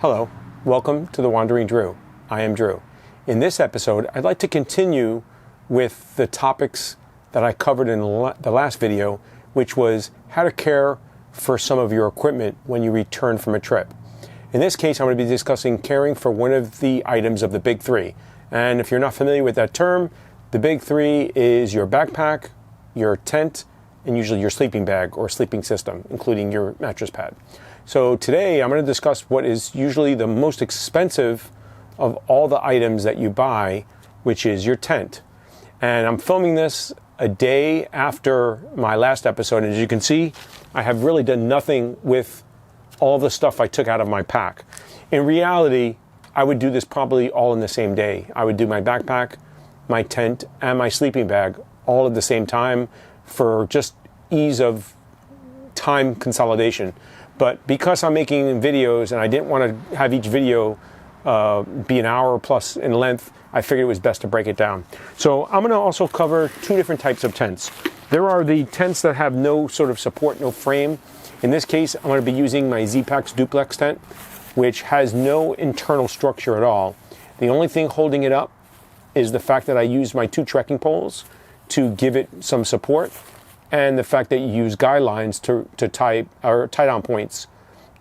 Hello, welcome to The Wandering Drew. I am Drew. In this episode, I'd like to continue with the topics that I covered in the last video, which was how to care for some of your equipment when you return from a trip. In this case, I'm going to be discussing caring for one of the items of the big three. And if you're not familiar with that term, the big three is your backpack, your tent, and usually your sleeping bag or sleeping system, including your mattress pad. So today I'm going to discuss what is usually the most expensive of all the items that you buy, which is your tent. And I'm filming this a day after my last episode. And as you can see, I have really done nothing with all the stuff I took out of my pack. In reality, I would do this probably all in the same day. I would do my backpack, my tent, and my sleeping bag all at the same time for just ease of time consolidation. But because I'm making videos and I didn't want to have each video be an hour plus in length, I figured it was best to break it down. So I'm going to also cover two different types of tents. There are the tents that have no sort of support, no frame. In this case, I'm going to be using my Z-Pax duplex tent, which has no internal structure at all. The only thing holding it up is the fact that I use my two trekking poles to give it some support, and the fact that you use guy lines to tie down points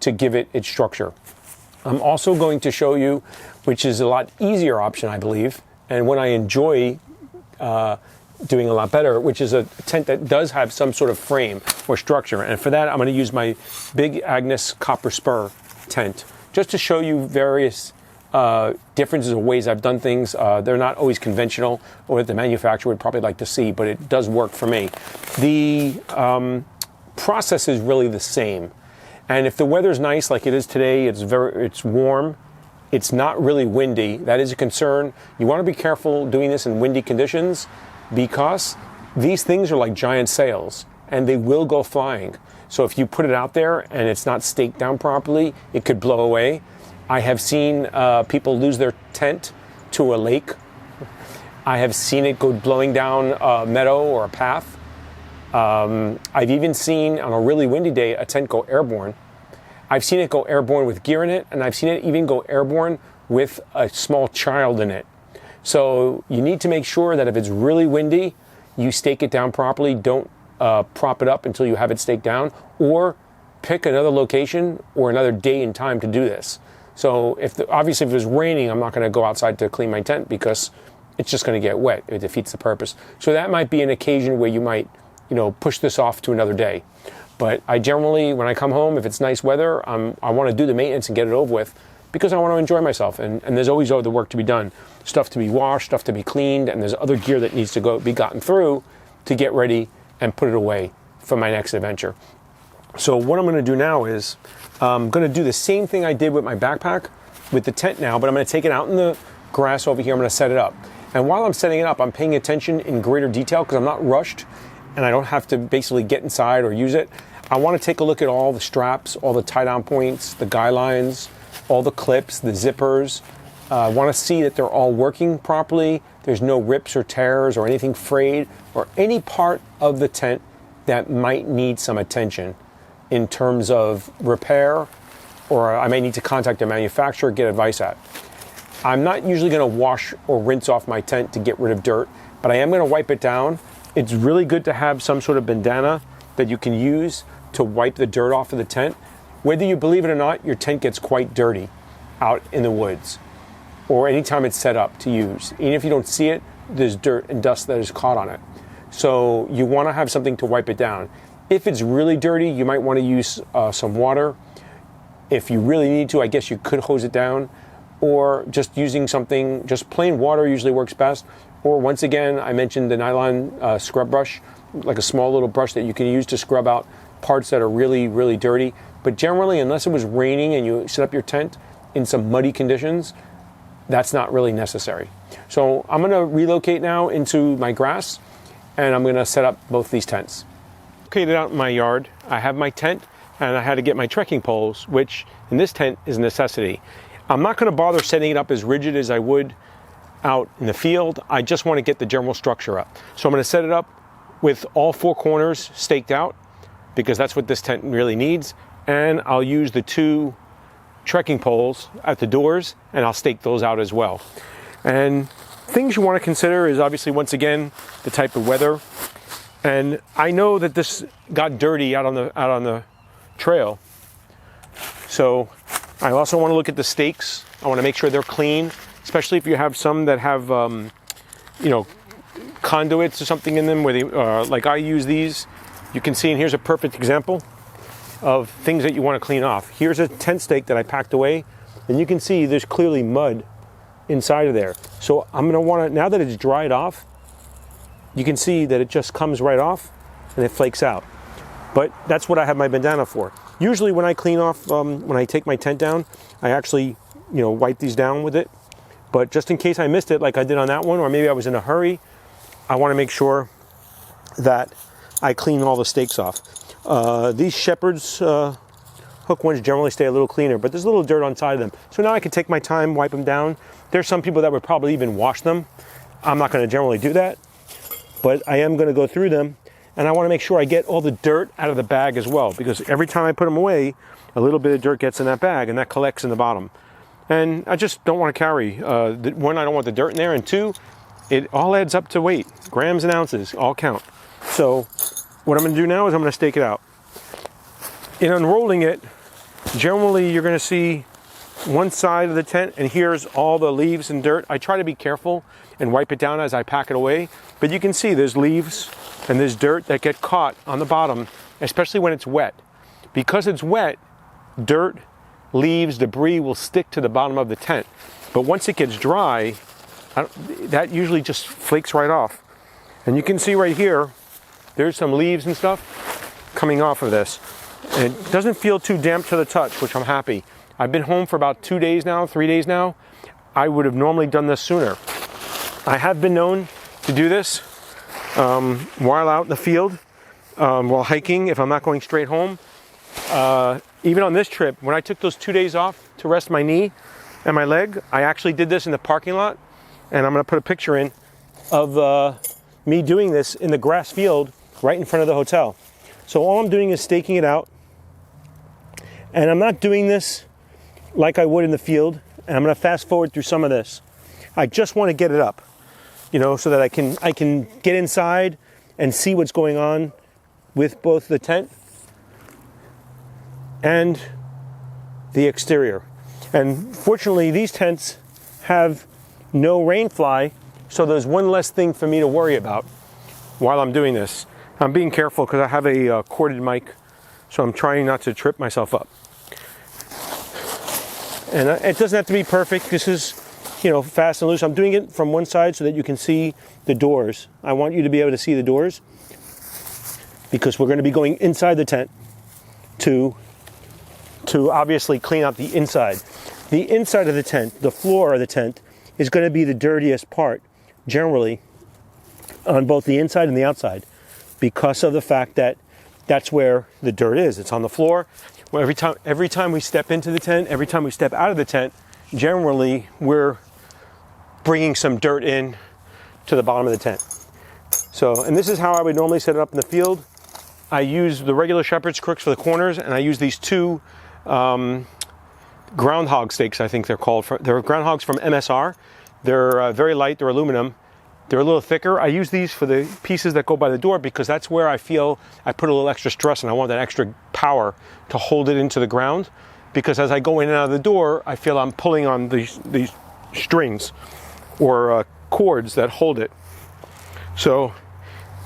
to give it its structure. I'm also going to show you, which is a lot easier option, I believe, and one I enjoy doing a lot better, which is a tent that does have some sort of frame or structure. And for that, I'm going to use my Big Agnes copper spur tent, just to show you various differences of ways I've done things. They're not always conventional or what the manufacturer would probably like to see, but it does work for me. The process is really the same. And if the weather's nice like it is today, it's warm, it's not really windy, that is a concern. You want to be careful doing this in windy conditions because these things are like giant sails and they will go flying. So if you put it out there and it's not staked down properly, it could blow away. I have seen people lose their tent to a lake. I have seen it go blowing down a meadow or a path. I've even seen, on a really windy day, a tent go airborne. I've seen it go airborne with gear in it, and I've seen it even go airborne with a small child in it. So you need to make sure that if it's really windy, you stake it down properly. Don't prop it up until you have it staked down, or pick another location or another day and time to do this. So obviously if it was raining, I'm not going to go outside to clean my tent because it's just going to get wet. It defeats the purpose. So that might be an occasion where you might, push this off to another day. But I generally, when I come home, if it's nice weather, I want to do the maintenance and get it over with because I want to enjoy myself. And there's always other work to be done. Stuff to be washed, stuff to be cleaned, and there's other gear that needs to be gotten through to get ready and put it away for my next adventure. So what I'm going to do now is I'm going to do the same thing I did with my backpack with the tent now, but I'm going to take it out in the grass over here. I'm going to set it up. And while I'm setting it up, I'm paying attention in greater detail because I'm not rushed and I don't have to basically get inside or use it. I want to take a look at all the straps, all the tie-down points, the guy lines, all the clips, the zippers. I want to see that they're all working properly. There's no rips or tears or anything frayed or any part of the tent that might need some attention in terms of repair, or I may need to contact a manufacturer, get advice at. I'm not usually going to wash or rinse off my tent to get rid of dirt, but I am going to wipe it down. It's really good to have some sort of bandana that you can use to wipe the dirt off of the tent. Whether you believe it or not, your tent gets quite dirty out in the woods or anytime it's set up to use. Even if you don't see it, there's dirt and dust that is caught on it. So you want to have something to wipe it down. If it's really dirty, you might want to use some water. If you really need to, I guess you could hose it down, or just using something, just plain water usually works best. Or once again, I mentioned the nylon scrub brush, like a small little brush that you can use to scrub out parts that are really, really dirty. But generally, unless it was raining and you set up your tent in some muddy conditions, that's not really necessary. So I'm going to relocate now into my grass, and I'm going to set up both these tents. Located out in my yard, I have my tent, and I had to get my trekking poles, which in this tent is a necessity. I'm not going to bother setting it up as rigid as I would out in the field. I just want to get the general structure up. So I'm going to set it up with all four corners staked out because that's what this tent really needs. And I'll use the two trekking poles at the doors, and I'll stake those out as well. And things you want to consider is obviously, once again, the type of weather. And I know that this got dirty out on the trail. So I also want to look at the stakes. I want to make sure they're clean, especially if you have some that have, conduits or something in them, where they, like I use these. You can see, and here's a perfect example of things that you want to clean off. Here's a tent stake that I packed away, and you can see there's clearly mud inside of there. So I'm going to want to, now that it's dried off, you can see that it just comes right off and it flakes out. But that's what I have my bandana for. Usually when I clean off, when I take my tent down, I actually, wipe these down with it. But just in case I missed it, like I did on that one, or maybe I was in a hurry, I want to make sure that I clean all the stakes off. These Shepherd's hook ones generally stay a little cleaner, but there's a little dirt on side of them. So now I can take my time, wipe them down. There's some people that would probably even wash them. I'm not going to generally do that, but I am going to go through them, and I want to make sure I get all the dirt out of the bag as well, because every time I put them away, a little bit of dirt gets in that bag, and that collects in the bottom. And I just don't want to carry, one, I don't want the dirt in there, and two, it all adds up to weight. Grams and ounces all count. So what I'm going to do now is I'm going to stake it out. In unrolling it, generally you're going to see one side of the tent, and here's all the leaves and dirt. I try to be careful and wipe it down as I pack it away, but you can see there's leaves and there's dirt that get caught on the bottom, especially when it's wet. Because it's wet, dirt, leaves, debris will stick to the bottom of the tent. But once it gets dry, that usually just flakes right off. And you can see right here, there's some leaves and stuff coming off of this. And it doesn't feel too damp to the touch, which I'm happy. I've been home for about 2 days now, 3 days now. I would have normally done this sooner. I have been known to do this while out in the field, while hiking, if I'm not going straight home. Even on this trip, when I took those 2 days off to rest my knee and my leg, I actually did this in the parking lot. And I'm going to put a picture in of me doing this in the grass field right in front of the hotel. So all I'm doing is staking it out. And I'm not doing this like I would in the field. And I'm going to fast forward through some of this. I just want to get it up, so that I can get inside and see what's going on with both the tent and the exterior. And fortunately, these tents have no rain fly, so there's one less thing for me to worry about while I'm doing this. I'm being careful because I have a corded mic, so I'm trying not to trip myself up. And it doesn't have to be perfect. This is, fast and loose. I'm doing it from one side so that you can see the doors. I want you to be able to see the doors because we're going to be going inside the tent to obviously clean out the inside. The inside of the tent, the floor of the tent, is going to be the dirtiest part, generally, on both the inside and the outside, because of the fact that that's where the dirt is. It's on the floor. Well, every time we step into the tent, every time we step out of the tent, generally we're bringing some dirt in to the bottom of the tent. So, and this is how I would normally set it up in the field. I use the regular shepherd's crooks for the corners, and I use these two groundhog stakes, I think they're called. They're groundhogs from MSR. They're very light, they're aluminum. They're a little thicker. I use these for the pieces that go by the door because that's where I feel I put a little extra stress and I want that extra power to hold it into the ground. Because as I go in and out of the door, I feel I'm pulling on these strings or cords that hold it. So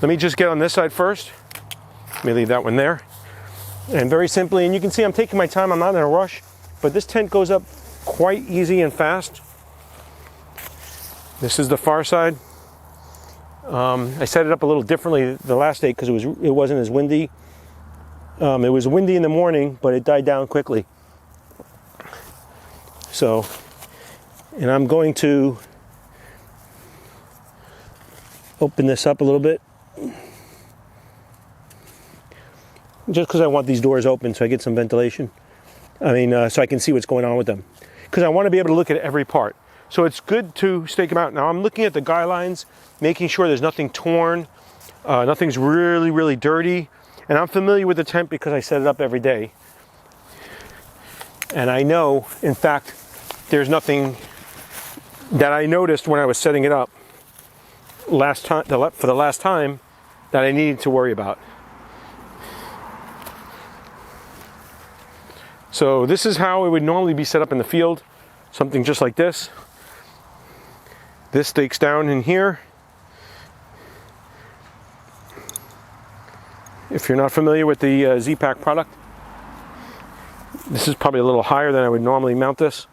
let me just get on this side first. Let me leave that one there. And very simply, and you can see I'm taking my time, I'm not in a rush, but this tent goes up quite easy and fast. This is the far side. I set it up a little differently the last day because it wasn't as windy. It was windy in the morning, but it died down quickly. So, and I'm going to open this up a little bit. Just because I want these doors open so I get some ventilation. So I can see what's going on with them. Because I want to be able to look at every part. So it's good to stake them out. Now I'm looking at the guy lines, making sure there's nothing torn, nothing's really, really dirty. And I'm familiar with the tent because I set it up every day. And I know, in fact, there's nothing that I noticed when I was setting it up for the last time that I needed to worry about. So this is how it would normally be set up in the field, something just like this. This stakes down in here. If you're not familiar with the Z-Pack product, this is probably a little higher than I would normally mount this.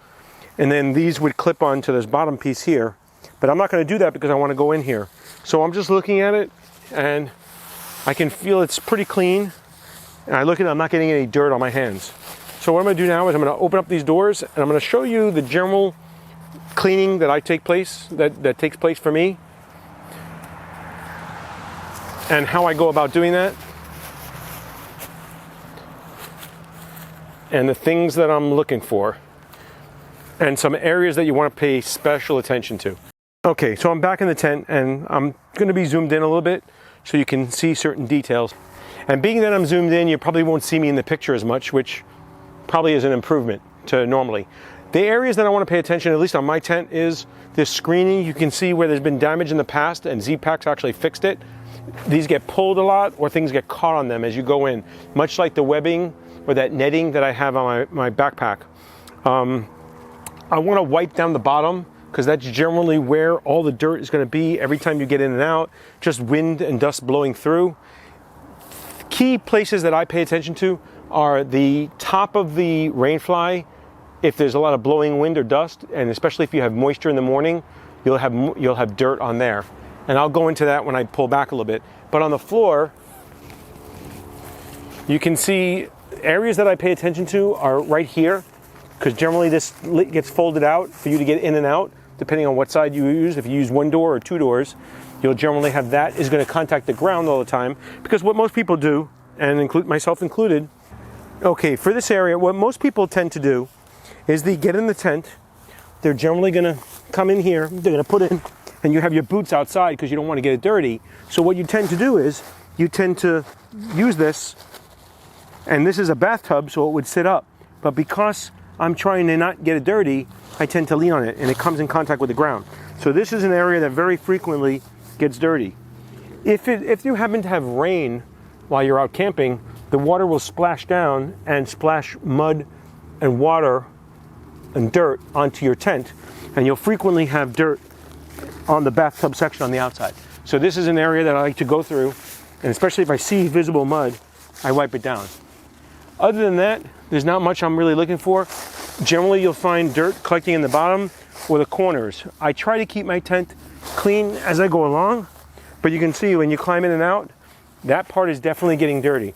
And then these would clip onto this bottom piece here. But I'm not going to do that because I want to go in here. So I'm just looking at it and I can feel it's pretty clean. And I look at it, I'm not getting any dirt on my hands. So what I'm going to do now is I'm going to open up these doors and I'm going to show you the general cleaning that takes place for me. And how I go about doing that. And the things that I'm looking for. And some areas that you want to pay special attention to. Okay, so I'm back in the tent and I'm going to be zoomed in a little bit so you can see certain details. And being that I'm zoomed in, you probably won't see me in the picture as much, which probably is an improvement to normally. The areas that I want to pay attention, at least on my tent, is this screening. You can see where there's been damage in the past and Z-Pack's actually fixed it. These get pulled a lot or things get caught on them as you go in, much like the webbing or that netting that I have on my backpack. I want to wipe down the bottom because that's generally where all the dirt is going to be every time you get in and out, just wind and dust blowing through. Key places that I pay attention to are the top of the rain fly. If there's a lot of blowing wind or dust, and especially if you have moisture in the morning, you'll have dirt on there. And I'll go into that when I pull back a little bit. But on the floor, you can see areas that I pay attention to are right here, because generally this gets folded out for you to get in and out, depending on what side you use. If you use one door or two doors, you'll generally have that is going to contact the ground all the time, because what most people do, and myself included, okay, for this area, what most people tend to do is they get in the tent, they're generally going to come in here, they're going to put in, and you have your boots outside because you don't want to get it dirty. So what you tend to do is, you tend to use this, and this is a bathtub, so it would sit up. But because I'm trying to not get it dirty, I tend to lean on it, and it comes in contact with the ground. So this is an area that very frequently gets dirty. If you happen to have rain while you're out camping, the water will splash down and splash mud and water and dirt onto your tent, and you'll frequently have dirt on the bathtub section on the outside. So this is an area that I like to go through, and especially if I see visible mud, I wipe it down. Other than that, there's not much I'm really looking for. Generally, you'll find dirt collecting in the bottom or the corners. I try to keep my tent clean as I go along, but you can see when you climb in and out, that part is definitely getting dirty.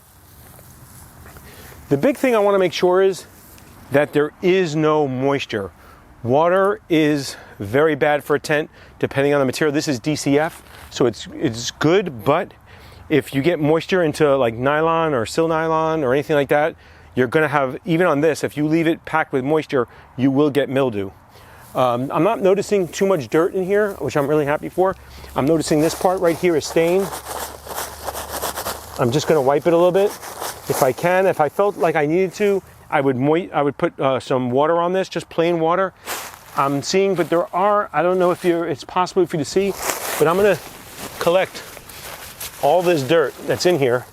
The big thing I want to make sure is that there is no moisture. Water is very bad for a tent, depending on the material. This is DCF, so it's good, but if you get moisture into like nylon or sil nylon or anything like that, you're going to have, even on this, if you leave it packed with moisture, you will get mildew. I'm not noticing too much dirt in here, which I'm really happy for. I'm noticing this part right here is stained. I'm just going to wipe it a little bit. If I can, if I felt like I needed to, I would put some water on this, just plain water. I'm seeing, but there are, I don't know if it's possible for you to see, but I'm going to collect all this dirt that's in here.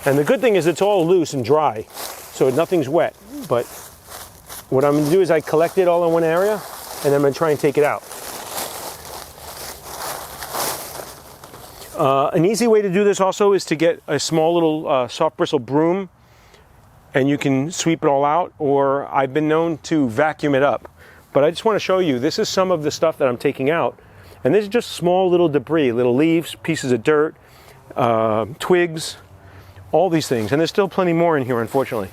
And the good thing is it's all loose and dry, so nothing's wet. But what I'm going to do is I collect it all in one area, and I'm going to try and take it out. An easy way to do this also is to get a small little soft bristle broom, and you can sweep it all out, or I've been known to vacuum it up. But I just want to show you, this is some of the stuff that I'm taking out, and this is just small little debris, little leaves, pieces of dirt, twigs, all these things, and there's still plenty more in here, unfortunately.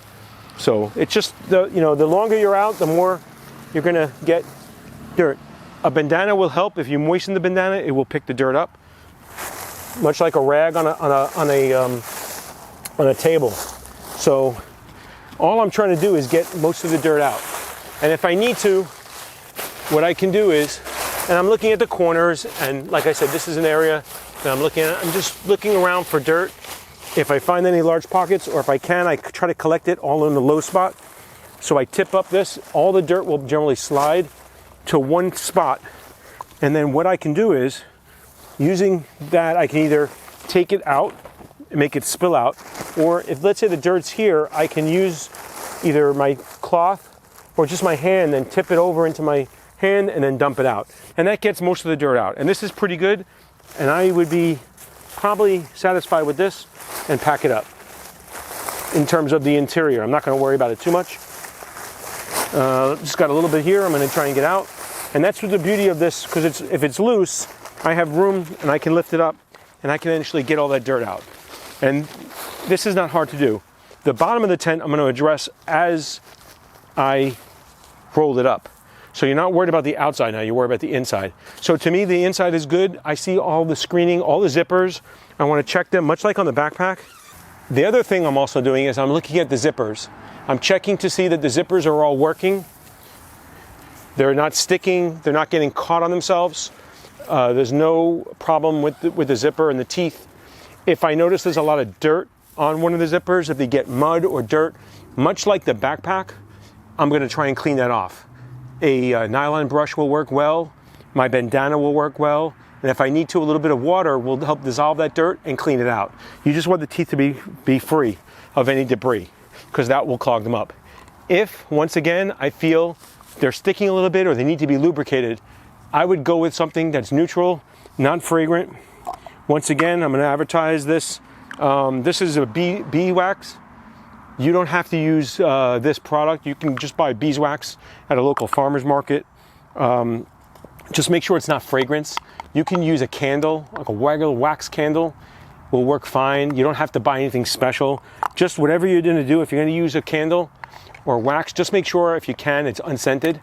So it's just the longer you're out, the more you're going to get dirt. A bandana will help. If you moisten the bandana, it will pick the dirt up, much like a rag on a table. So all I'm trying to do is get most of the dirt out. And if I need to, what I can do is, and I'm looking at the corners, and like I said, this is an area that I'm looking at. I'm just looking around for dirt. If I find any large pockets, or if I can, I try to collect it all in the low spot. So I tip up this, all the dirt will generally slide to one spot. And then what I can do is, using that, I can either take it out, make it spill out, or if, let's say the dirt's here, I can use either my cloth or just my hand, then tip it over into my hand and then dump it out. And that gets most of the dirt out. And this is pretty good, and I would be probably satisfied with this and pack it up. In terms of the interior, I'm not going to worry about it too much. Just got a little bit here, I'm going to try and get out. And that's what the beauty of this, because if it's loose, I have room and I can lift it up and I can actually get all that dirt out. And this is not hard to do. The bottom of the tent I'm going to address as I roll it up. So you're not worried about the outside now, you're worried about the inside. So to me, the inside is good. I see all the screening, all the zippers. I want to check them, much like on the backpack. The other thing I'm also doing is I'm looking at the zippers. I'm checking to see that the zippers are all working. They're not sticking, they're not getting caught on themselves. There's no problem with the zipper and the teeth. If I notice there's a lot of dirt on one of the zippers, if they get mud or dirt, much like the backpack, I'm going to try and clean that off. A nylon brush will work well, my bandana will work well, and if I need to, a little bit of water will help dissolve that dirt and clean it out. You just want the teeth to be free of any debris, because that will clog them up. If, once again, I feel they're sticking a little bit or they need to be lubricated, I would go with something that's neutral, non-fragrant. Once again, I'm going to advertise this. This is a bee wax. You don't have to use this product. You can just buy beeswax at a local farmer's market. Just make sure it's not fragrance. You can use a candle, like a regular wax candle, will work fine. You don't have to buy anything special. Just whatever you're going to do, if you're going to use a candle or wax, just make sure, if you can, it's unscented.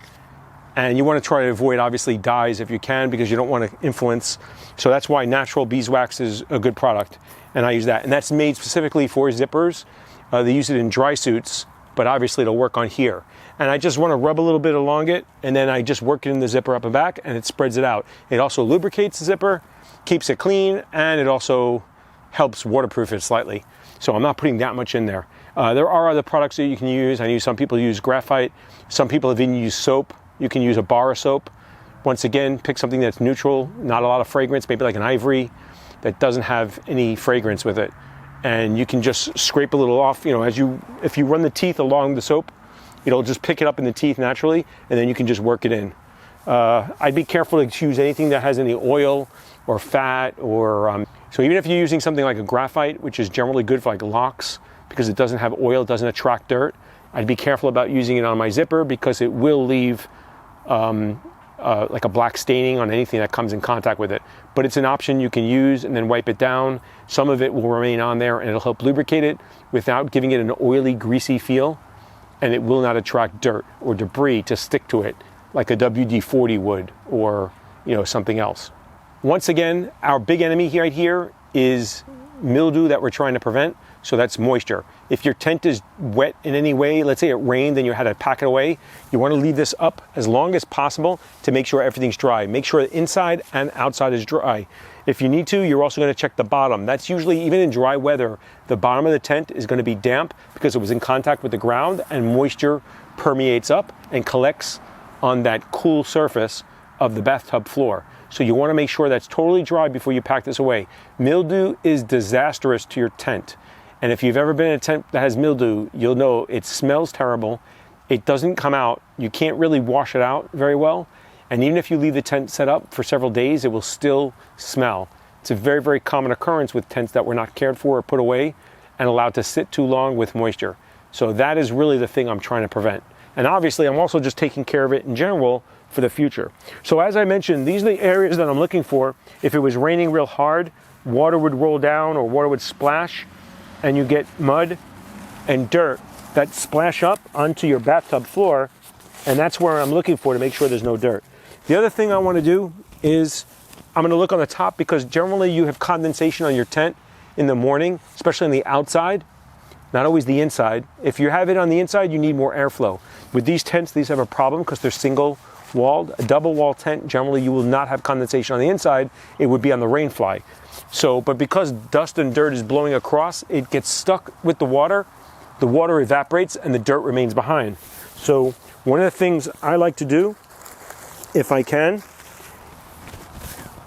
And you want to try to avoid, obviously, dyes if you can, because you don't want to influence. So that's why natural beeswax is a good product. And I use that. And that's made specifically for zippers. They use it in dry suits, but obviously it'll work on here. And I just want to rub a little bit along it, and then I just work it in the zipper up and back, and it spreads it out. It also lubricates the zipper, keeps it clean, and it also helps waterproof it slightly. So I'm not putting that much in there. There are other products that you can use. I know some people use graphite. Some people have even used soap. You can use a bar of soap. Once again, pick something that's neutral, not a lot of fragrance, maybe like an ivory that doesn't have any fragrance with it. And you can just scrape a little off, if you run the teeth along the soap, it'll just pick it up in the teeth naturally, and then you can just work it in. I'd be careful to use anything that has any oil or fat or, so even if you're using something like a graphite, which is generally good for like locks, because it doesn't have oil, it doesn't attract dirt, I'd be careful about using it on my zipper because it will leave like a black staining on anything that comes in contact with it. But it's an option you can use and then wipe it down. Some of it will remain on there and it'll help lubricate it without giving it an oily, greasy feel. And it will not attract dirt or debris to stick to it like a WD-40 would or something else. Once again, our big enemy right here is mildew that we're trying to prevent. So that's moisture. If your tent is wet in any way, let's say it rained and you had to pack it away, you want to leave this up as long as possible to make sure everything's dry. Make sure the inside and outside is dry. If you need to, you're also going to check the bottom. That's usually, even in dry weather, the bottom of the tent is going to be damp because it was in contact with the ground and moisture permeates up and collects on that cool surface of the bathtub floor. So you want to make sure that's totally dry before you pack this away. Mildew is disastrous to your tent. And if you've ever been in a tent that has mildew, you'll know it smells terrible. It doesn't come out. You can't really wash it out very well. And even if you leave the tent set up for several days, it will still smell. It's a very, very common occurrence with tents that were not cared for or put away and allowed to sit too long with moisture. So that is really the thing I'm trying to prevent. And obviously, I'm also just taking care of it in general for the future. So as I mentioned, these are the areas that I'm looking for. If it was raining real hard, water would roll down or water would splash, and you get mud and dirt that splash up onto your bathtub floor, and that's where I'm looking for to make sure there's no dirt. The other thing I want to do is I'm going to look on the top because generally you have condensation on your tent in the morning, especially on the outside, not always the inside. If you have it on the inside, you need more airflow. With these tents, these have a problem because they're single walled. A double wall tent, generally you will not have condensation on the inside. It would be on the rain fly. So, but because dust and dirt is blowing across, it gets stuck with the water evaporates and the dirt remains behind. So one of the things I like to do, if I can,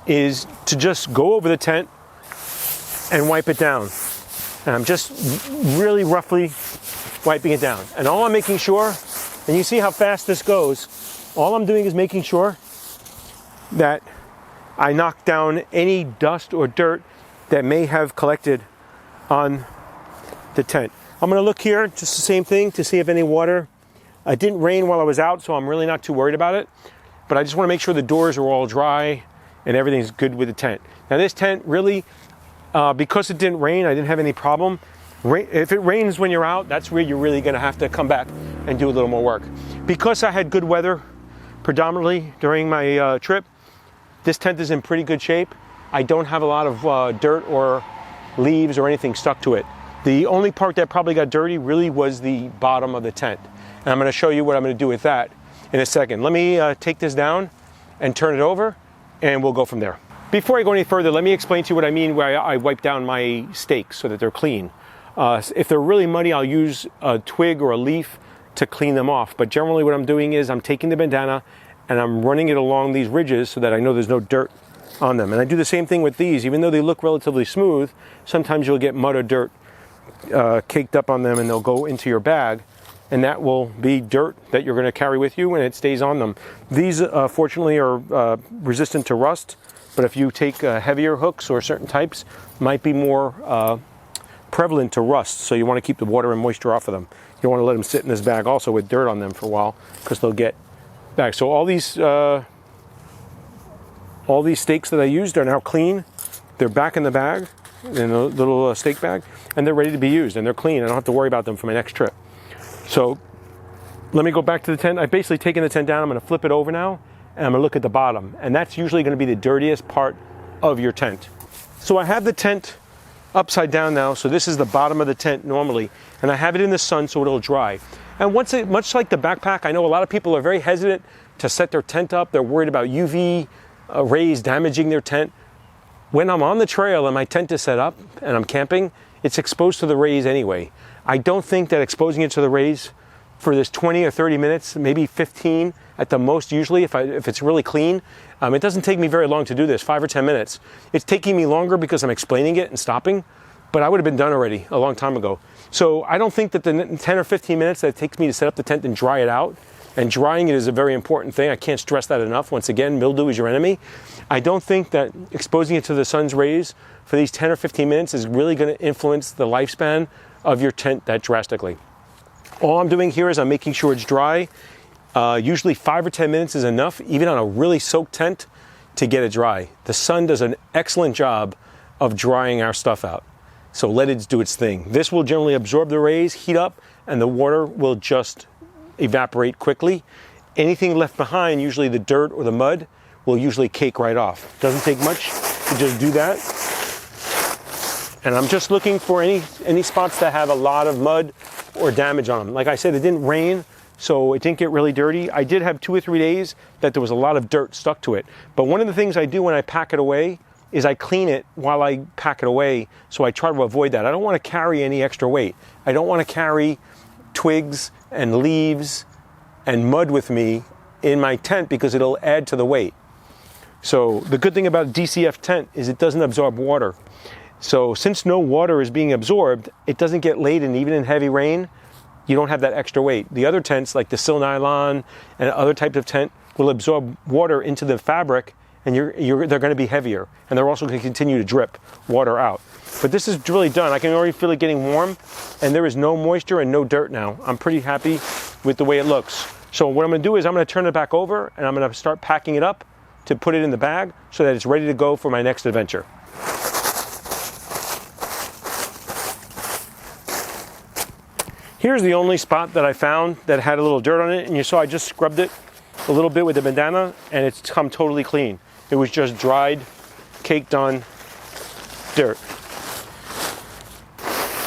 is to just go over the tent and wipe it down. And I'm just really roughly wiping it down. And all I'm making sure, and you see how fast this goes, all I'm doing is making sure that I knock down any dust or dirt that may have collected on the tent. I'm going to look here, just the same thing, to see if any water. It didn't rain while I was out, so I'm really not too worried about it. But I just want to make sure the doors are all dry and everything's good with the tent. Now this tent really, because it didn't rain, I didn't have any problem. If it rains when you're out, that's where you're really going to have to come back and do a little more work. Because I had good weather predominantly during my trip, this tent is in pretty good shape. I don't have a lot of dirt or leaves or anything stuck to it. The only part that probably got dirty really was the bottom of the tent. And I'm going to show you what I'm going to do with that in a second. Let me take this down and turn it over, and we'll go from there. Before I go any further, let me explain to you what I mean where I wipe down my stakes so that they're clean. If they're really muddy, I'll use a twig or a leaf to clean them off. But generally what I'm doing is I'm taking the bandana and I'm running it along these ridges so that I know there's no dirt on them. And I do the same thing with these. Even though they look relatively smooth, sometimes you'll get mud or dirt caked up on them, and they'll go into your bag. And that will be dirt that you're going to carry with you, and it stays on them. These, fortunately, are resistant to rust. But if you take heavier hooks or certain types, might be more prevalent to rust. So you want to keep the water and moisture off of them. You don't want to let them sit in this bag also with dirt on them for a while, because they'll get back. So all these stakes that I used are now clean. They're back in the bag, in a little stake bag, and they're ready to be used, and they're clean. I don't have to worry about them for my next trip. So let me go back to the tent. I've basically taken the tent down. I'm going to flip it over now, and I'm going to look at the bottom. And that's usually going to be the dirtiest part of your tent. So I have the tent upside down now. So this is the bottom of the tent normally. And I have it in the sun so it'll dry. And much like the backpack, I know a lot of people are very hesitant to set their tent up. They're worried about UV rays damaging their tent. When I'm on the trail and my tent is set up and I'm camping, it's exposed to the rays anyway. I don't think that exposing it to the rays for this 20 or 30 minutes, maybe 15 at the most usually, if it's really clean, it doesn't take me very long to do this, 5 or 10 minutes. It's taking me longer because I'm explaining it and stopping, but I would have been done already a long time ago. So I don't think that the 10 or 15 minutes that it takes me to set up the tent and dry it out, and drying it is a very important thing. I can't stress that enough. Once again, mildew is your enemy. I don't think that exposing it to the sun's rays for these 10 or 15 minutes is really going to influence the lifespan of your tent that drastically. All I'm doing here is I'm making sure it's dry. Usually 5 or 10 minutes is enough, even on a really soaked tent, to get it dry. The sun does an excellent job of drying our stuff out. So let it do its thing. This will generally absorb the rays, heat up, and the water will just evaporate quickly. Anything left behind, usually the dirt or the mud, will usually cake right off. Doesn't take much to just do that. And I'm just looking for any spots that have a lot of mud or damage on them. Like I said, it didn't rain, so it didn't get really dirty. I did have 2 or 3 days that there was a lot of dirt stuck to it. But one of the things I do when I pack it away is I clean it while I pack it away, so I try to avoid that. I don't want to carry any extra weight. I don't want to carry twigs and leaves and mud with me in my tent because it'll add to the weight. So the good thing about a DCF tent is it doesn't absorb water. So since no water is being absorbed, it doesn't get laden. Even in heavy rain, you don't have that extra weight. The other tents, like the sil nylon and other types of tent, will absorb water into the fabric, and they're going to be heavier. And they're also going to continue to drip water out. But this is really done. I can already feel it getting warm, and there is no moisture and no dirt now. I'm pretty happy with the way it looks. So what I'm going to do is I'm going to turn it back over, and I'm going to start packing it up to put it in the bag so that it's ready to go for my next adventure. Here's the only spot that I found that had a little dirt on it, and you saw I just scrubbed it a little bit with the bandana, and it's come totally clean. It was just dried, caked on dirt.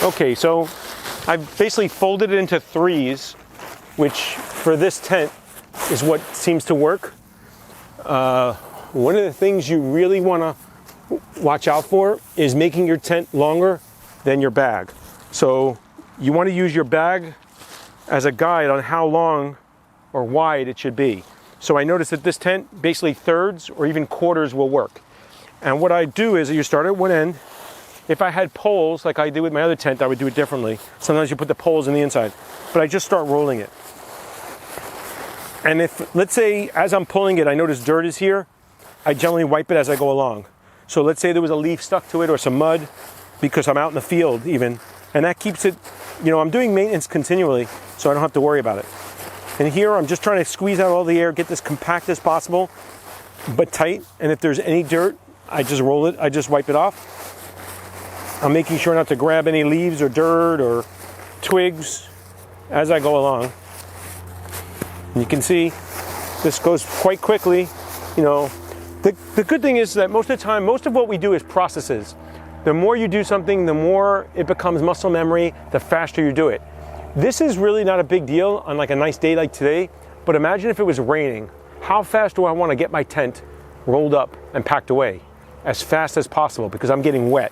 Okay, so I've basically folded it into 3s, which for this tent is what seems to work. One of the things you really want to watch out for is making your tent longer than your bag. So you want to use your bag as a guide on how long or wide it should be. So I noticed that this tent, basically thirds or even quarters will work. And what I do is you start at one end. If I had poles, like I did with my other tent, I would do it differently. Sometimes you put the poles in the inside, but I just start rolling it. And if, let's say, as I'm pulling it, I notice dirt is here, I generally wipe it as I go along. So let's say there was a leaf stuck to it or some mud, because I'm out in the field even, and that keeps it, I'm doing maintenance continually, so I don't have to worry about it. And here I'm just trying to squeeze out all the air, get this compact as possible, but tight. And if there's any dirt, I just roll it, I just wipe it off. I'm making sure not to grab any leaves or dirt or twigs as I go along. And you can see this goes quite quickly. The good thing is that most of the time, most of what we do is processes. The more you do something, the more it becomes muscle memory, the faster you do it. This is really not a big deal on like a nice day like today, but imagine if it was raining. How fast do I want to get my tent rolled up and packed away? As fast as possible, because I'm getting wet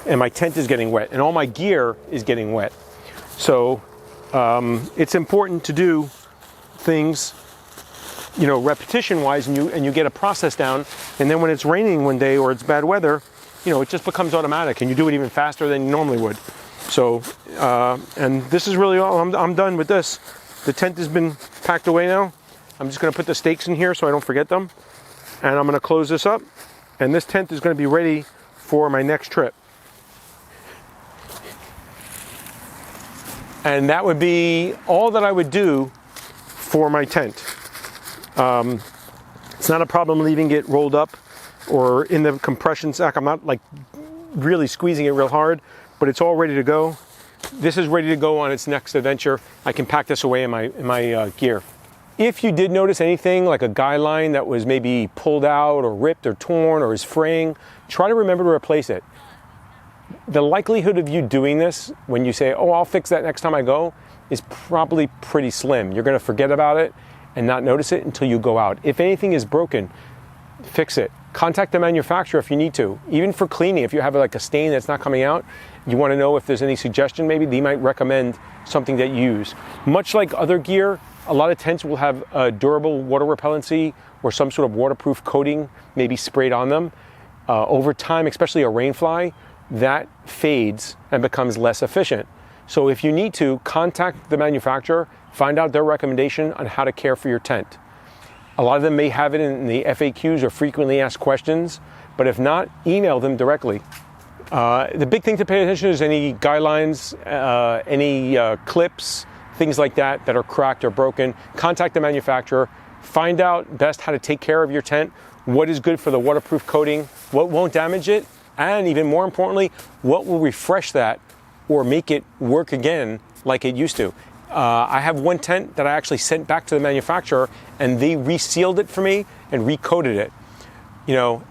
and my tent is getting wet and all my gear is getting wet. So it's important to do things, repetition wise, and you get a process down, and then when it's raining one day or it's bad weather, it just becomes automatic and you do it even faster than you normally would. So, and this is really all. I'm done with this. The tent has been packed away now. I'm just going to put the stakes in here so I don't forget them. And I'm going to close this up. And this tent is going to be ready for my next trip. And that would be all that I would do for my tent. It's not a problem leaving it rolled up or in the compression sack. I'm not like really squeezing it real hard, but it's all ready to go. This is ready to go on its next adventure. I can pack this away in my gear. If you did notice anything like a guy line that was maybe pulled out or ripped or torn or is fraying, try to remember to replace it. The likelihood of you doing this when you say, oh, I'll fix that next time I go, is probably pretty slim. You're going to forget about it and not notice it until you go out. If anything is broken, fix it. Contact the manufacturer if you need to. Even for cleaning, if you have like a stain that's not coming out, you want to know if there's any suggestion, maybe they might recommend something that you use. Much like other gear, a lot of tents will have a durable water repellency or some sort of waterproof coating maybe sprayed on them. Over time, especially a rainfly, that fades and becomes less efficient. So if you need to, contact the manufacturer, find out their recommendation on how to care for your tent. A lot of them may have it in the FAQs or frequently asked questions, but if not, email them directly. The big thing to pay attention is any guidelines, any clips, things like that that are cracked or broken. Contact the manufacturer, find out best how to take care of your tent, what is good for the waterproof coating, what won't damage it, and even more importantly, what will refresh that or make it work again like it used to. I have one tent that I actually sent back to the manufacturer and they resealed it for me and recoated it,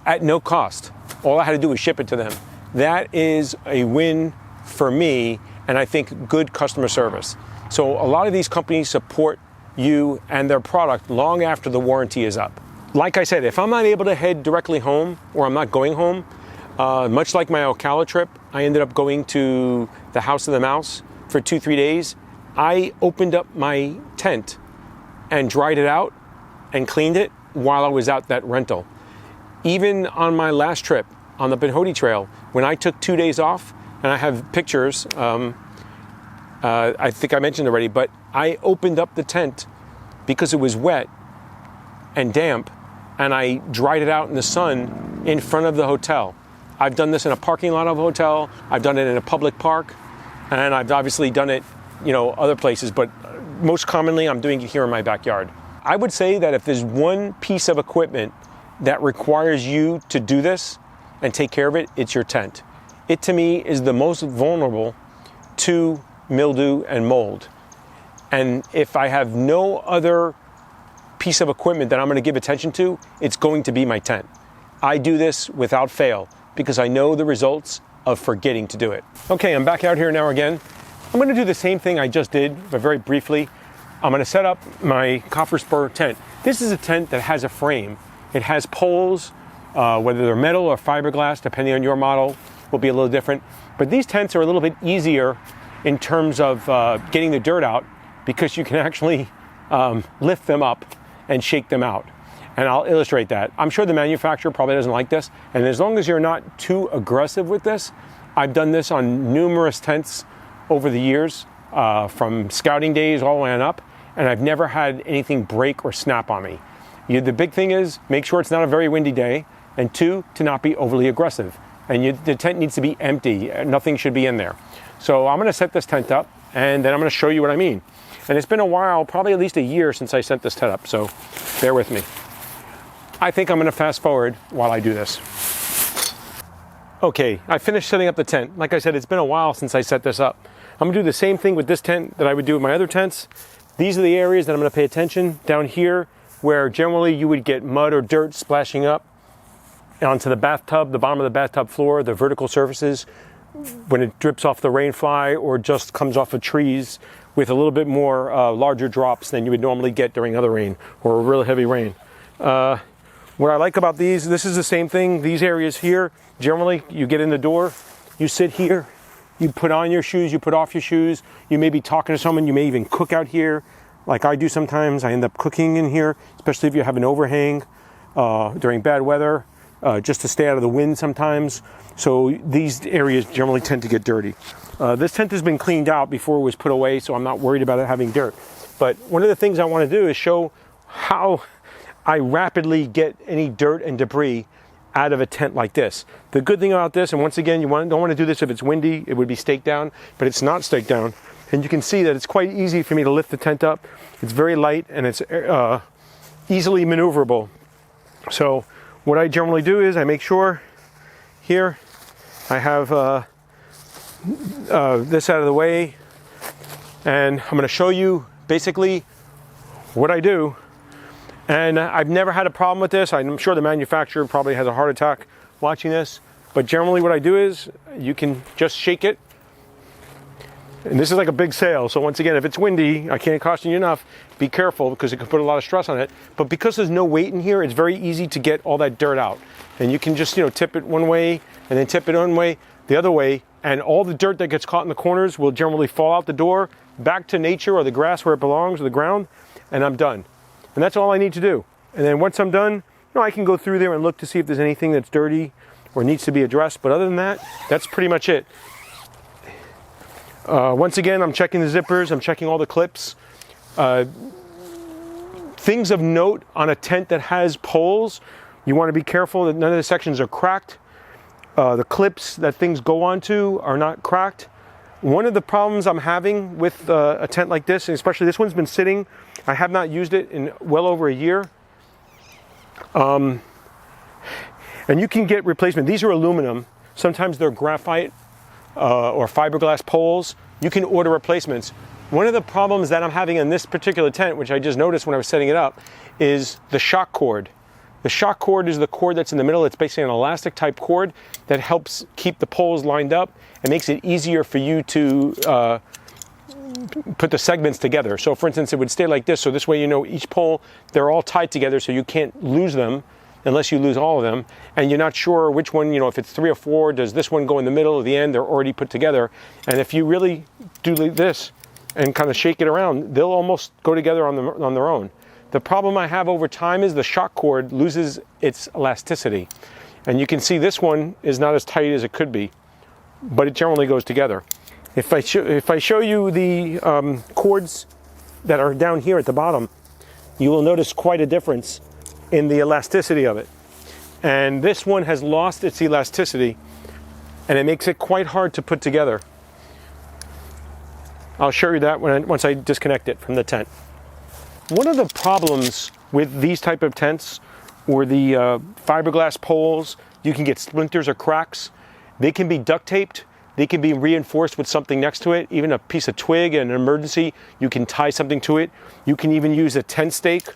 at no cost. All I had to do was ship it to them. That is a win for me, and I think good customer service. So a lot of these companies support you and their product long after the warranty is up. Like I said, if I'm not able to head directly home or I'm not going home, much like my Ocala trip, I ended up going to the House of the Mouse for 2-3 days. I opened up my tent and dried it out and cleaned it while I was out that rental. Even on my last trip on the Benhodi Trail, when I took 2 days off, and I have pictures, I think I mentioned already, but I opened up the tent because it was wet and damp, and I dried it out in the sun in front of the hotel. I've done this in a parking lot of a hotel, I've done it in a public park, and I've obviously done it, other places, but most commonly I'm doing it here in my backyard. I would say that if there's one piece of equipment that requires you to do this and take care of it, it's your tent. It to me is the most vulnerable to mildew and mold. And if I have no other piece of equipment that I'm going to give attention to, it's going to be my tent. I do this without fail because I know the results of forgetting to do it. Okay, I'm back out here now again. I'm going to do the same thing I just did, but very briefly. I'm going to set up my copper spur tent. This is a tent that has a frame. It has poles, whether they're metal or fiberglass, depending on your model, will be a little different. But these tents are a little bit easier in terms of getting the dirt out because you can actually lift them up and shake them out. And I'll illustrate that. I'm sure the manufacturer probably doesn't like this, and as long as you're not too aggressive with this, I've done this on numerous tents over the years, from scouting days all the way on up, and I've never had anything break or snap on me. The big thing is make sure it's not a very windy day, and 2, to not be overly aggressive. And the tent needs to be empty. Nothing should be in there. So I'm going to set this tent up, and then I'm going to show you what I mean. And it's been a while, probably at least a year since I set this tent up, so bear with me. I think I'm going to fast forward while I do this. Okay, I finished setting up the tent. Like I said, it's been a while since I set this up. I'm going to do the same thing with this tent that I would do with my other tents. These are the areas that I'm going to pay attention. Down here, where generally you would get mud or dirt splashing up onto the bathtub, the bottom of the bathtub floor, the vertical surfaces, when it drips off the rainfly or just comes off of trees with a little bit more larger drops than you would normally get during other rain or a really heavy rain. What I like about these, this is the same thing. These areas here, generally you get in the door, you sit here, you put on your shoes, you put off your shoes, you may be talking to someone, you may even cook out here. Like I do sometimes, I end up cooking in here, especially if you have an overhang during bad weather, just to stay out of the wind sometimes. So these areas generally tend to get dirty. This tent has been cleaned out before it was put away, so I'm not worried about it having dirt. But one of the things I want to do is show how I rapidly get any dirt and debris out of a tent like this. The good thing about this, and once again, you don't want to do this if it's windy, it would be staked down, but it's not staked down. And you can see that it's quite easy for me to lift the tent up. It's very light and it's easily maneuverable. So what I generally do is I make sure here I have this out of the way, and I'm going to show you basically what I do. And I've never had a problem with this. I'm sure the manufacturer probably has a heart attack watching this, but generally what I do is you can just shake it. And this is like a big sail, so once again, if it's windy, I can't caution you enough, be careful because it could put a lot of stress on it. But because there's no weight in here, it's very easy to get all that dirt out. And you can just, tip it one way and then tip it one way, the other way, and all the dirt that gets caught in the corners will generally fall out the door, back to nature or the grass where it belongs, or the ground, and I'm done. And that's all I need to do. And then once I'm done, I can go through there and look to see if there's anything that's dirty or needs to be addressed. But other than that, that's pretty much it. Once again, I'm checking the zippers, I'm checking all the clips. Things of note on a tent that has poles, you want to be careful that none of the sections are cracked. The clips that things go onto are not cracked. One of the problems I'm having with a tent like this, and especially this one's been sitting, I have not used it in well over a year. And you can get replacement. These are aluminum. Sometimes they're graphite or fiberglass poles. You can order replacements. One of the problems that I'm having in this particular tent, which I just noticed when I was setting it up, is the shock cord. The shock cord is the cord that's in the middle. It's basically an elastic type cord that helps keep the poles lined up and makes it easier for you to put the segments together. So for instance, it would stay like this. So this way, each pole, they're all tied together so you can't lose them unless you lose all of them. And you're not sure which one, if it's 3 or 4, does this one go in the middle or the end? They're already put together. And if you really do this and kind of shake it around, they'll almost go together on their own. The problem I have over time is the shock cord loses its elasticity. And you can see this one is not as tight as it could be, but it generally goes together. If I show you the cords that are down here at the bottom, you will notice quite a difference in the elasticity of it. And this one has lost its elasticity, and it makes it quite hard to put together. I'll show you that once I disconnect it from the tent. One of the problems with these type of tents or the fiberglass poles, you can get splinters or cracks. They can be duct taped. They can be reinforced with something next to it, even a piece of twig in an emergency. You can tie something to it. You can even use a tent stake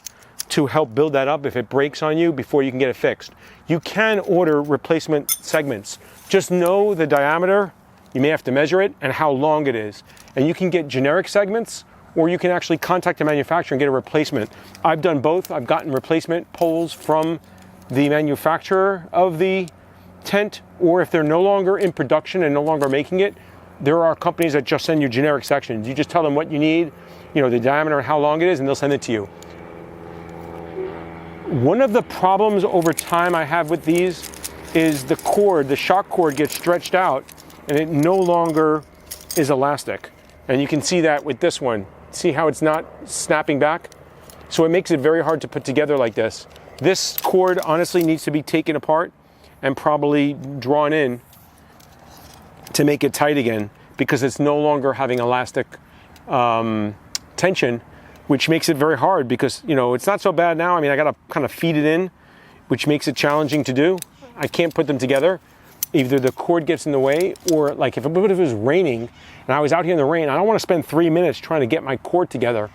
to help build that up if it breaks on you before you can get it fixed. You can order replacement segments. Just know the diameter, you may have to measure it, and how long it is. And you can get generic segments, or you can actually contact the manufacturer and get a replacement. I've done both. I've gotten replacement poles from the manufacturer of the tent, or if they're no longer in production and no longer making it, there are companies that just send you generic sections. You just tell them what you need, the diameter and how long it is, and they'll send it to you. One of the problems over time I have with these is the cord, the shock cord gets stretched out and it no longer is elastic. And you can see that with this one. See how it's not snapping back? So it makes it very hard to put together like this. This cord honestly needs to be taken apart and probably drawn in to make it tight again, because it's no longer having elastic tension, which makes it very hard because, it's not so bad now. I mean, I got to kind of feed it in, which makes it challenging to do. I can't put them together. Either the cord gets in the way, or like if it was raining and I was out here in the rain, I don't want to spend 3 minutes trying to get my cord together.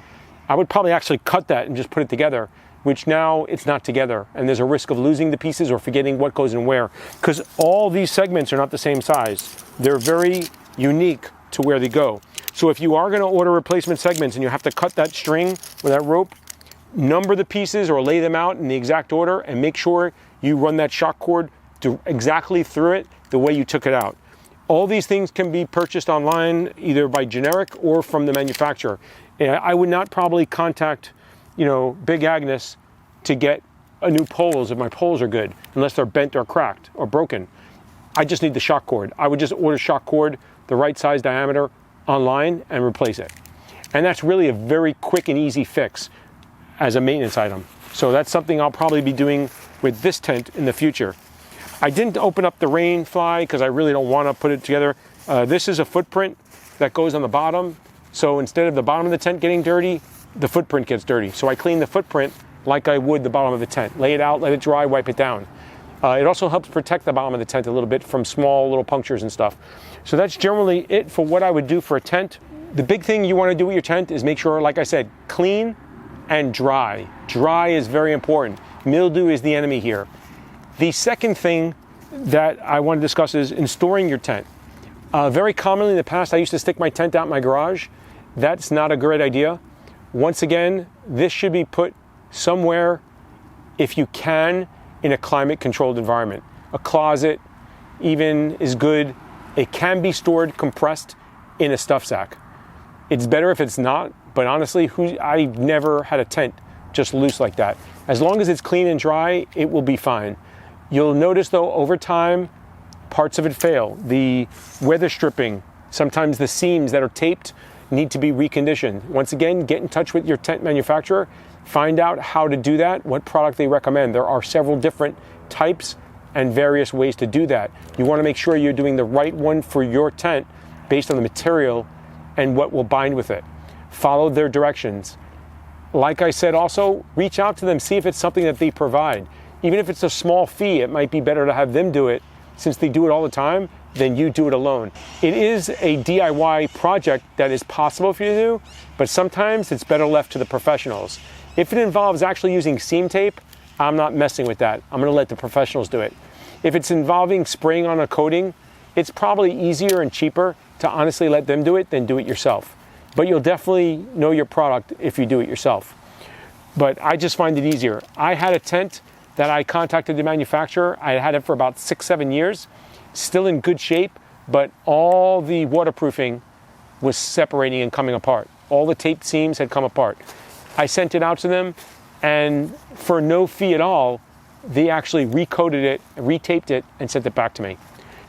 I would probably actually cut that and just put it together, which now it's not together. And there's a risk of losing the pieces or forgetting what goes in where, because all these segments are not the same size. They're very unique to where they go. So if you are going to order replacement segments and you have to cut that string or that rope, number the pieces or lay them out in the exact order and make sure you run that shock cord exactly through it the way you took it out. All these things can be purchased online, either by generic or from the manufacturer. I would not probably contact, Big Agnes to get a new poles if my poles are good, unless they're bent or cracked or broken. I just need the shock cord. I would just order shock cord, the right size diameter, online and replace it. And that's really a very quick and easy fix as a maintenance item. So that's something I'll probably be doing with this tent in the future. I didn't open up the rain fly because I really don't want to put it together. This is a footprint that goes on the bottom. So instead of the bottom of the tent getting dirty, the footprint gets dirty. So I clean the footprint like I would the bottom of the tent. Lay it out, let it dry, wipe it down. It also helps protect the bottom of the tent a little bit from small little punctures and stuff. So that's generally it for what I would do for a tent. The big thing you want to do with your tent is make sure, like I said, clean and dry. Dry is very important. Mildew is the enemy here. The second thing that I want to discuss is in storing your tent. Very commonly in the past, I used to stick my tent out in my garage. That's not a great idea. Once again, this should be put somewhere, if you can, in a climate-controlled environment. A closet even is good. It can be stored compressed in a stuff sack. It's better if it's not, but honestly, I've never had a tent just loose like that. As long as it's clean and dry, it will be fine. You'll notice though, over time, parts of it fail. The weather stripping, sometimes the seams that are taped need to be reconditioned. Once again, get in touch with your tent manufacturer, find out how to do that, what product they recommend. There are several different types and various ways to do that. You want to make sure you're doing the right one for your tent based on the material and what will bind with it. Follow their directions. Like I said, also reach out to them, see if it's something that they provide. Even if it's a small fee, it might be better to have them do it, since they do it all the time, than you do it alone. It is a DIY project that is possible for you to do, but sometimes it's better left to the professionals. If it involves actually using seam tape, I'm not messing with that. I'm gonna let the professionals do it. If it's involving spraying on a coating, it's probably easier and cheaper to honestly let them do it than do it yourself. But you'll definitely know your product if you do it yourself. But I just find it easier. I had a tent that I contacted the manufacturer. I had it for about 6-7 years, still in good shape, but all the waterproofing was separating and coming apart. All the taped seams had come apart. I sent it out to them, and for no fee at all, they actually recoated it, retaped it, and sent it back to me.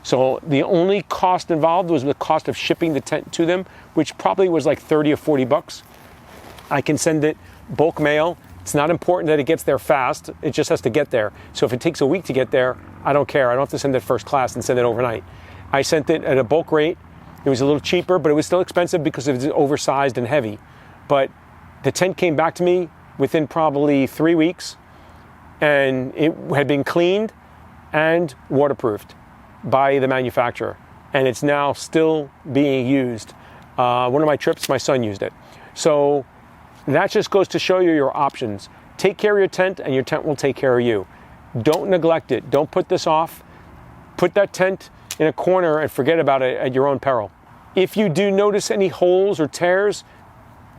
So the only cost involved was the cost of shipping the tent to them, which probably was like 30 or 40 bucks. I can send it bulk mail. It's not important that it gets there fast. It just has to get there. So if it takes a week to get there, I don't care. I don't have to send it first class and send it overnight. I sent it at a bulk rate. It was a little cheaper, but it was still expensive because it was oversized and heavy. But the tent came back to me within probably 3 weeks, and it had been cleaned and waterproofed by the manufacturer. And it's now still being used. One of my trips, my son used it. So that just goes to show you your options. Take care of your tent, and your tent will take care of you. Don't neglect it. Don't put this off. Put that tent in a corner and forget about it at your own peril. If you do notice any holes or tears,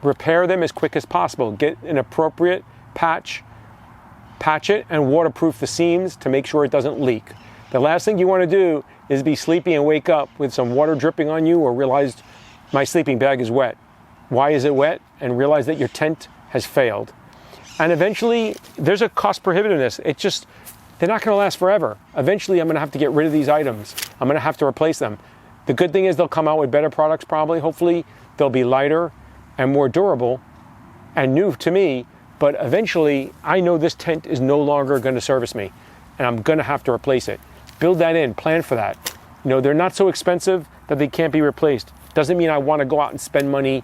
repair them as quick as possible. Get an appropriate patch it, and waterproof the seams to make sure it doesn't leak. The last thing you want to do is be sleepy and wake up with some water dripping on you, or realize my sleeping bag is wet. Why is it wet? And realize that your tent has failed. And eventually, there's a cost prohibitiveness. They're not going to last forever. Eventually, I'm going to have to get rid of these items. I'm going to have to replace them. The good thing is they'll come out with better products probably. Hopefully, they'll be lighter and more durable and new to me. But eventually, I know this tent is no longer going to service me, and I'm going to have to replace it. Build that in. Plan for that. They're not so expensive that they can't be replaced. Doesn't mean I want to go out and spend money,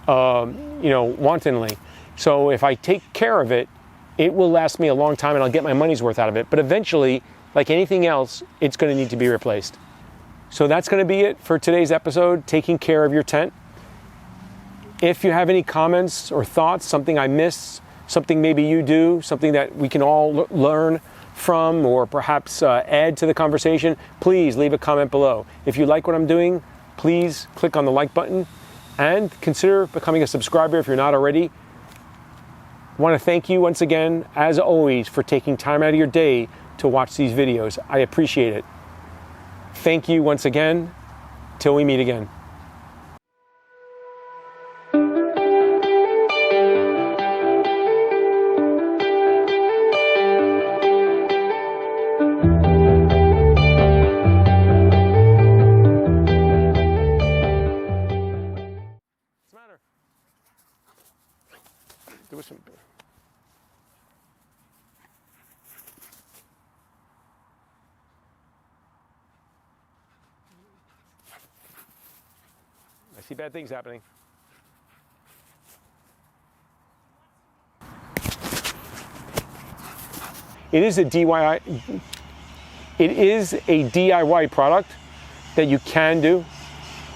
wantonly. So if I take care of it, it will last me a long time and I'll get my money's worth out of it. But eventually, like anything else, it's going to need to be replaced. So that's going to be it for today's episode, taking care of your tent. If you have any comments or thoughts, something I missed, something maybe you do, something that we can all learn from, or perhaps add to the conversation, please leave a comment below. If you like what I'm doing, please click on the like button and consider becoming a subscriber if you're not already. I want to thank you once again, as always, for taking time out of your day to watch these videos. I appreciate it. Thank you once again. Till we meet again. What's the matter? There was some... I see bad things happening. It is a DIY product that you can do.